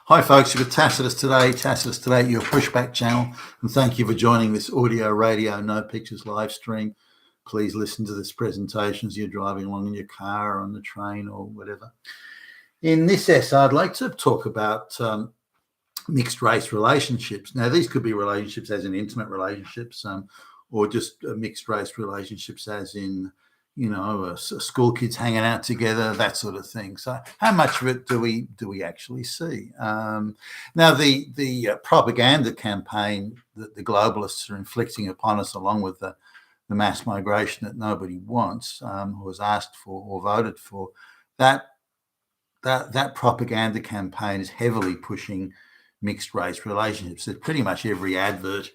Hi folks, you've got Tacitus today, your pushback channel, and thank you for joining this audio, radio, no pictures live stream. Please listen to this presentation as you're driving along in your car or on the train or whatever. In this essay, I'd like to talk about mixed race relationships. Now, these could be relationships as in intimate relationships, or just mixed race relationships as in, school kids hanging out together, that sort of thing. So how much of it do we actually see? Now, the propaganda campaign that the globalists are inflicting upon us, along with the mass migration that nobody wants, or was asked for or voted for, that propaganda campaign is heavily pushing mixed race relationships. So pretty much every advert,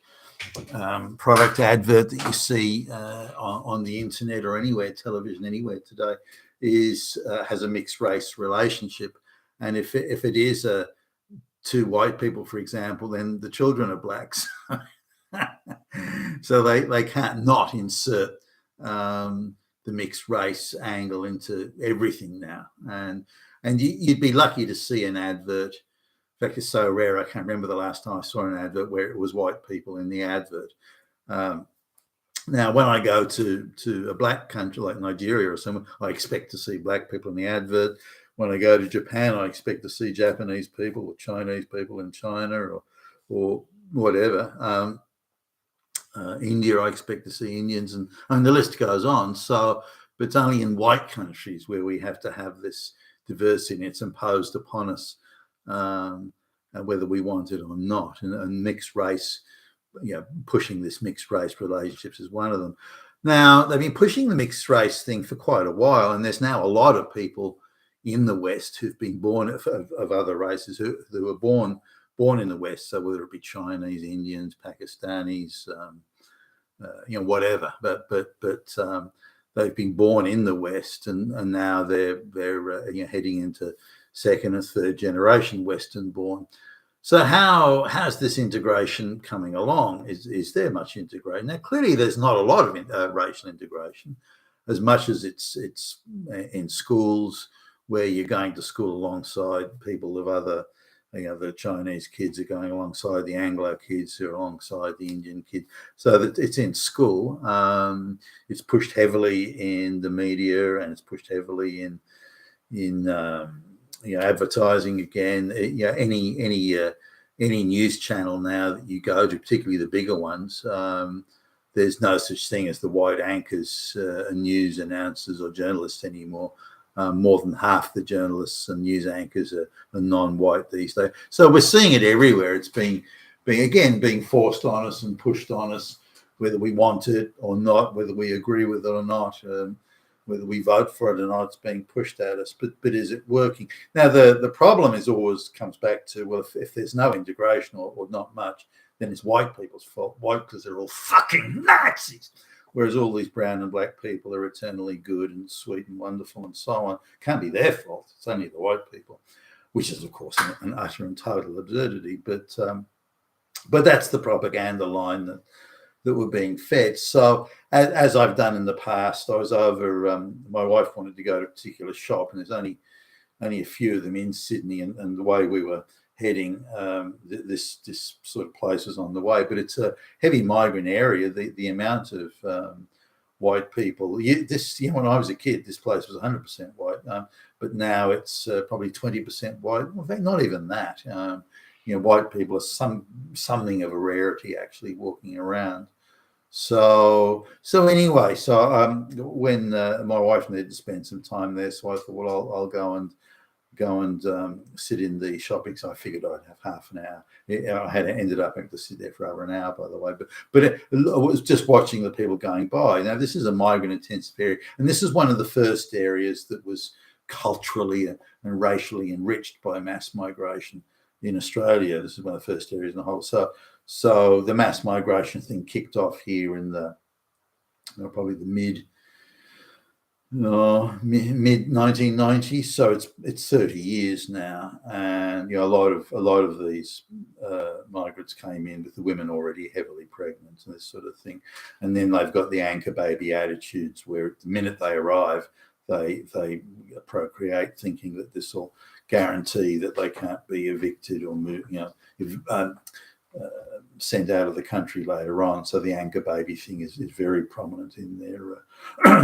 product advert that you see on the internet or anywhere, television anywhere today, has a mixed race relationship. And if it is two white people, for example, then the children are blacks. So they can't not insert the mixed race angle into everything now. And you'd be lucky to see an advert. In fact, it's so rare, I can't remember the last time I saw an advert where it was white people in the advert. Now, when I go to a black country like Nigeria or somewhere, I expect to see black people in the advert. When I go to Japan, I expect to see Japanese people or Chinese people in China or whatever. India, I expect to see Indians, and the list goes on. So, but it's only in white countries where we have to have this diversity, and it's imposed upon us, whether we want it or not. And mixed race, pushing this mixed race relationships is one of them. Now, they've been pushing the mixed race thing for quite a while, and there's now a lot of people in the West who've been born of other races who were born in the West. So whether it be Chinese, Indians, Pakistanis, whatever, but they've been born in the West, and now they're heading into second and third generation Western born. So how's this integration coming along? Is there much integration? Now, clearly there's not a lot of racial integration, as much as it's in schools where you're going to school alongside people of other, the Chinese kids are going alongside the Anglo kids who are alongside the Indian kids. So that it's in school. It's pushed heavily in the media, and it's pushed heavily in advertising again. Any news channel now that you go to, particularly the bigger ones, there's no such thing as the white anchors, news announcers or journalists anymore. More than half the journalists and news anchors are non-white these days. So we're seeing it everywhere. It's being forced on us and pushed on us, whether we want it or not, whether we agree with it or not, whether we vote for it or not. It's being pushed at us. But is it working? Now, the problem always comes back to, well, if there's no integration or not much, then it's white people's fault. White, because they're all fucking Nazis. Whereas all these brown and black people are eternally good and sweet and wonderful and so on. Can't be their fault. It's only the white people, which is, of course, an utter and total absurdity. But that's the propaganda line that we're being fed. So as I've done in the past, I was over, my wife wanted to go to a particular shop, and there's only a few of them in Sydney, and the way we were heading, this sort of place was on the way, but it's a heavy migrant area. The amount of white people, when I was a kid, this place was 100% white, but now it's probably 20% white. In fact, not even that. White people are something of a rarity actually walking around. So anyway, when my wife needed to spend some time there, so I thought, well, I'll go and sit in the shopping. So I figured I'd have half an hour. I ended up having to sit there for over an hour, by the way. But I was just watching the people going by. Now, this is a migrant-intensive area, and this is one of the first areas that was culturally and racially enriched by mass migration in Australia. This is one of the first areas in the whole. So the mass migration thing kicked off here in probably the mid 1990s, so it's 30 years now, and a lot of these migrants came in with the women already heavily pregnant and this sort of thing, and then they've got the anchor baby attitudes where the minute they arrive, they procreate, thinking that this will guarantee that they can't be evicted or move, sent out of the country later on. So the anchor baby thing is very prominent in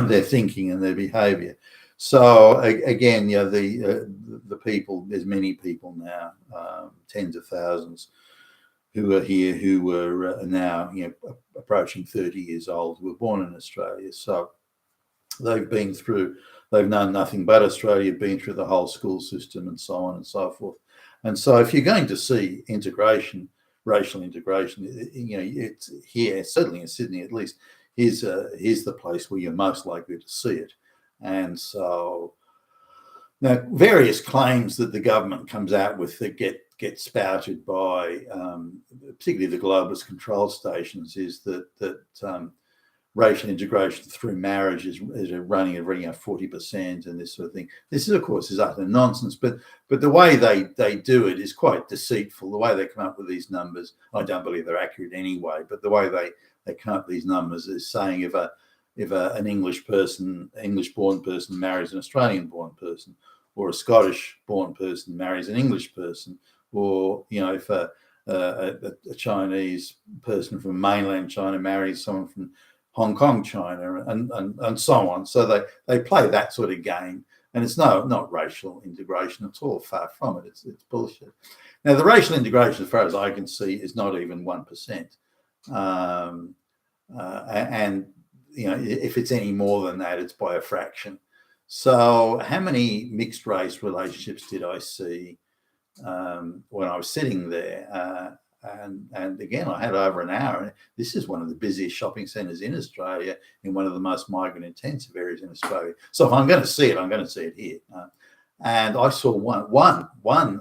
their thinking and their behaviour. So again, the people, there's many people now, tens of thousands, who are here, who were now approaching 30 years old, who were born in Australia. So they've known nothing but Australia, been through the whole school system and so on and so forth. And so if you're going to see integration, racial integration, it's here, certainly in Sydney at least, here's the place where you're most likely to see it. And so now various claims that the government comes out with that get spouted by particularly the globalist control stations is that racial integration through marriage is running at 40% and this sort of thing. This is, of course, is utter nonsense, but the way they do it is quite deceitful. The way they come up with these numbers, I don't believe they're accurate anyway, but the way they come up with these numbers is saying if an English-born person marries an Australian-born person, or a Scottish-born person marries an English person, or if a Chinese person from mainland China marries someone from Hong Kong, China, and so on. So they play that sort of game, and it's not racial integration at all. Far from it. It's bullshit. Now the racial integration, as far as I can see, is not even 1%, and if it's any more than that, it's by a fraction. So how many mixed race relationships did I see when I was sitting there? And again, I had over an hour. This is one of the busiest shopping centres in Australia, in one of the most migrant-intensive areas in Australia. So if I'm going to see it, I'm going to see it here. And I saw one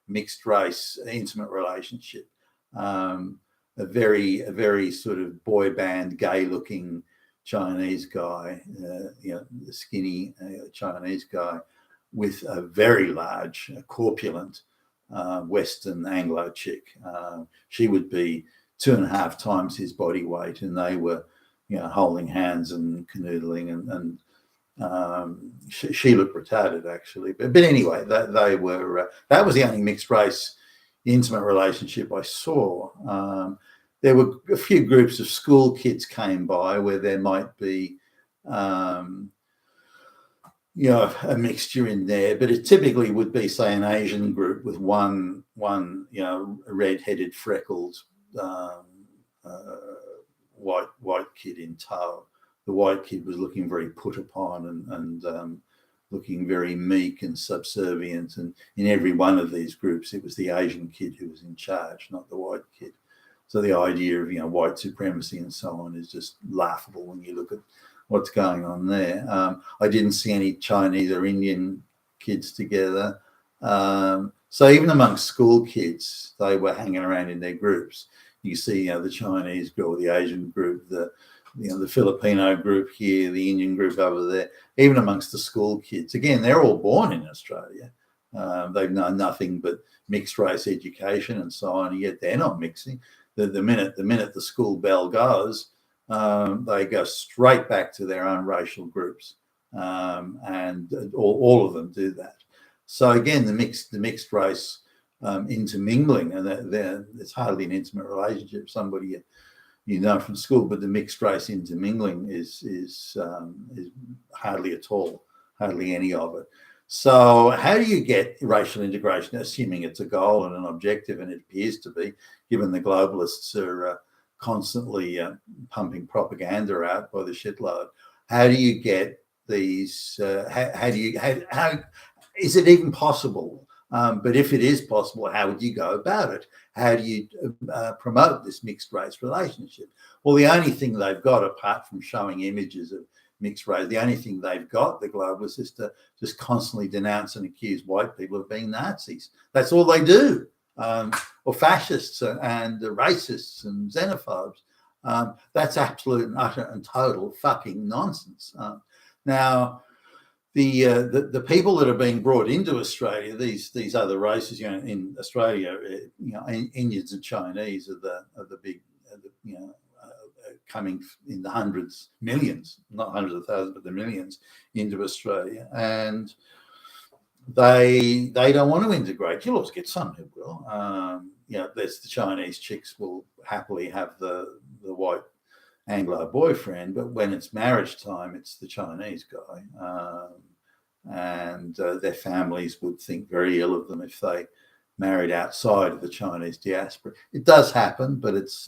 mixed race intimate relationship, a very sort of boy band, gay-looking Chinese guy, skinny Chinese guy with a very large, corpulent Western Anglo chick. She would be 2.5 times his body weight, and they were, holding hands and canoodling, and she looked retarded actually. But anyway, they were. That was the only mixed race intimate relationship I saw. There were a few groups of school kids came by where there might be, a mixture in there, but it typically would be, say, an Asian group with one red-headed, freckled, white kid in tow. The white kid was looking very put upon and looking very meek and subservient. And in every one of these groups, it was the Asian kid who was in charge, not the white kid. So the idea of white supremacy and so on is just laughable when you look at what's going on there. I didn't see any Chinese or Indian kids together. So even amongst school kids, they were hanging around in their groups. You see, the Chinese group, the Asian group, the Filipino group here, the Indian group over there. Even amongst the school kids, again, they're all born in Australia. They've known nothing but mixed race education and so on, and yet they're not mixing. The minute the school bell goes, they go straight back to their own racial groups, and all of them do that. So again, the mixed race intermingling, and it's hardly an intimate relationship. Somebody from school, but the mixed race intermingling is hardly at all, hardly any of it. So how do you get racial integration, assuming it's a goal and an objective, and it appears to be, given the globalists are constantly pumping propaganda out by the shitload? How do you get these? How is it even possible? But if it is possible, how would you go about it? How do you promote this mixed race relationship? Well, the only thing they've got, apart from showing images of mixed race, the only thing they've got, the globalists, is to just constantly denounce and accuse white people of being Nazis. That's all they do. Or fascists and racists and xenophobes. That's absolute and utter and total fucking nonsense. Now, the people that are being brought into Australia, these other races, in Australia, Indians and Chinese are the big, coming in the hundreds, millions, not hundreds of thousands, but the millions into Australia, and they don't want to integrate. You'll always get some who will. There's the Chinese chicks will happily have the white Anglo boyfriend, but when it's marriage time, it's the Chinese guy, and their families would think very ill of them if they married outside of the Chinese diaspora. It does happen, but it's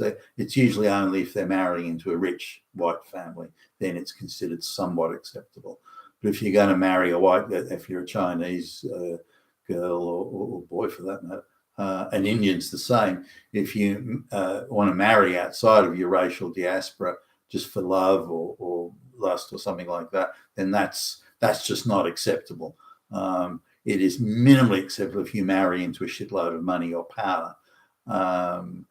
usually only if they're marrying into a rich white family, then it's considered somewhat acceptable. But if you're going to marry if you're a Chinese girl or boy for that matter, an Indian's the same. If you want to marry outside of your racial diaspora just for love or lust or something like that, then that's just not acceptable. It is minimally acceptable if you marry into a shitload of money or power. And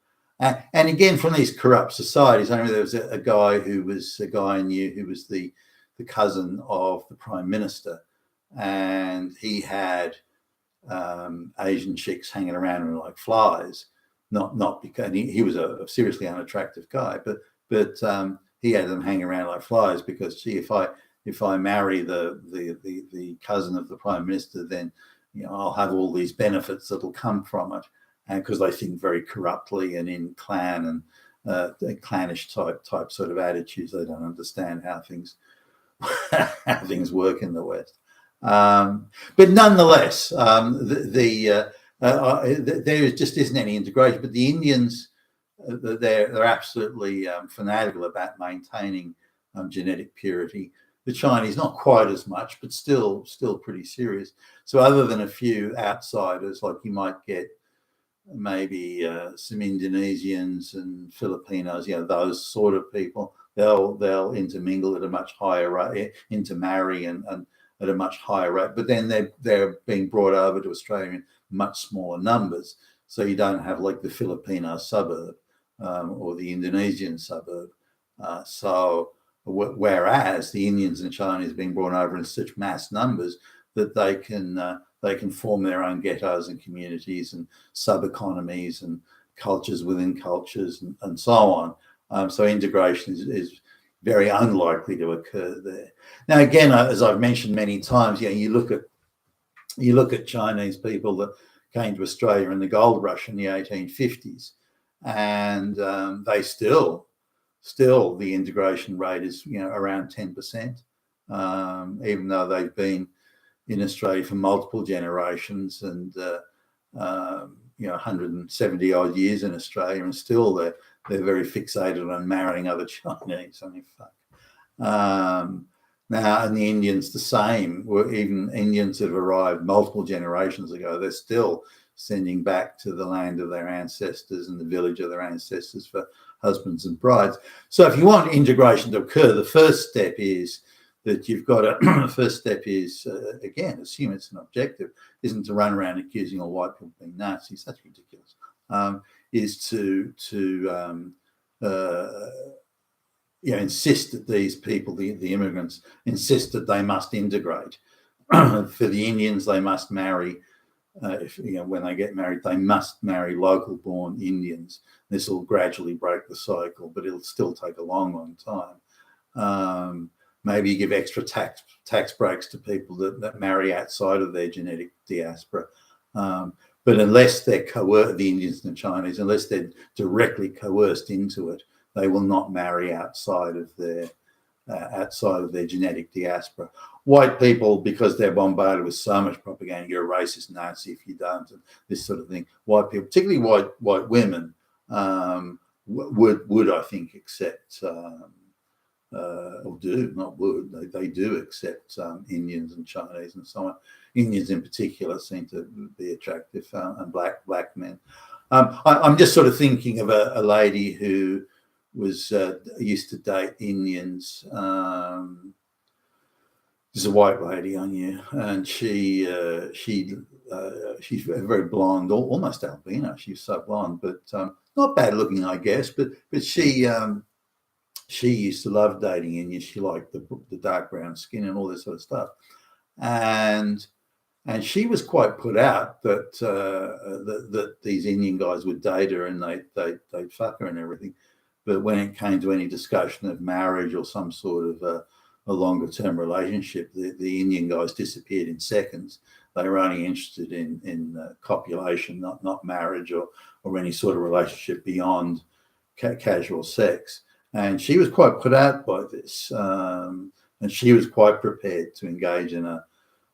again, from these corrupt societies, I remember there was a guy I knew who was the cousin of the Prime Minister, and he had Asian chicks hanging around him like flies. Not because he was a seriously unattractive guy, but he had them hanging around like flies because, gee, if I marry the cousin of the Prime Minister, then I'll have all these benefits that'll come from it, and because they think very corruptly and in clan and clannish type sort of attitudes, they don't understand how things work in the West. But nonetheless, there just isn't any integration. But the Indians, they're absolutely fanatical about maintaining genetic purity. The Chinese, not quite as much, but still pretty serious. So other than a few outsiders, like you might get maybe some Indonesians and Filipinos, those sort of people, they'll intermingle at a much higher rate, intermarry and at a much higher rate. But then they're being brought over to Australia in much smaller numbers. So you don't have like the Filipino suburb or the Indonesian suburb. Whereas the Indians and Chinese are being brought over in such mass numbers that they can form their own ghettos and communities and sub-economies and cultures within cultures and so on. So integration is very unlikely to occur there. Now, again, as I've mentioned many times, you look at Chinese people that came to Australia in the gold rush in the 1850s, and they still the integration rate is around 10%, even though they've been in Australia for multiple generations and 170 odd years in Australia, and still they're very fixated on marrying other Chinese. I mean, fuck. Now, and the Indians the same. Even Indians that have arrived multiple generations ago, they're still sending back to the land of their ancestors and the village of their ancestors for husbands and brides. So if you want integration to occur, the first step is that you've got the first step is, again, assume it's an objective, isn't to run around accusing all white people of being Nazis. That's ridiculous. Is to insist that these people, the immigrants, insist that they must integrate. For the Indians, they must marry. When they get married, they must marry local-born Indians. This will gradually break the cycle, but it'll still take a long, long time. Maybe you give extra tax breaks to people that marry outside of their genetic diaspora. But unless they're the Indians and the Chinese, unless they're directly coerced into it, they will not marry outside of their genetic diaspora. White people, because they're bombarded with so much propaganda, you're a racist Nazi if you don't, and this sort of thing. White people, particularly white women, would I think accept, or do, not would, they do accept Indians and Chinese and so on. Indians in particular seem to be attractive, and black men. I'm just sort of thinking of a lady who was used to date Indians. She's a white lady I knew, and she's very blonde, almost albino. She's so blonde, but not bad looking, I guess. But she used to love dating Indians. She liked the dark brown skin and all this sort of stuff, and she was quite put out that these Indian guys would date her and they'd fuck her and everything. But when it came to any discussion of marriage or some sort of a longer term relationship, the Indian guys disappeared in seconds. They were only interested in copulation, not marriage or any sort of relationship beyond casual sex. And she was quite put out by this, and she was quite prepared to engage in a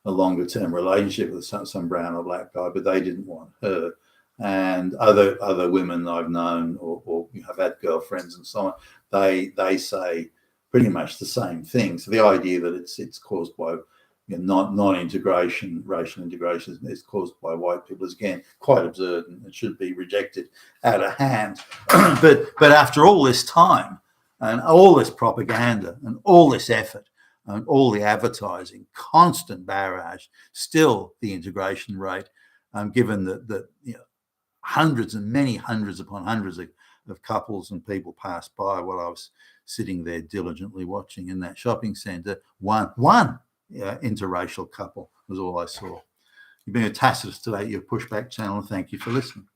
longer term relationship with some brown or black guy, but they didn't want her. And other women I've known or have had girlfriends and so on, they say pretty much the same thing. So the idea that it's caused by non-integration, racial integration is caused by white people is again quite absurd and it should be rejected out of hand. but after all this time and all this propaganda and all this effort and all the advertising, constant barrage, still the integration rate, given that hundreds and many hundreds upon hundreds of couples and people passed by while I was sitting there diligently watching in that shopping centre, one interracial couple was all I saw. You've been a Tacitus today, your Pushback channel, and thank you for listening.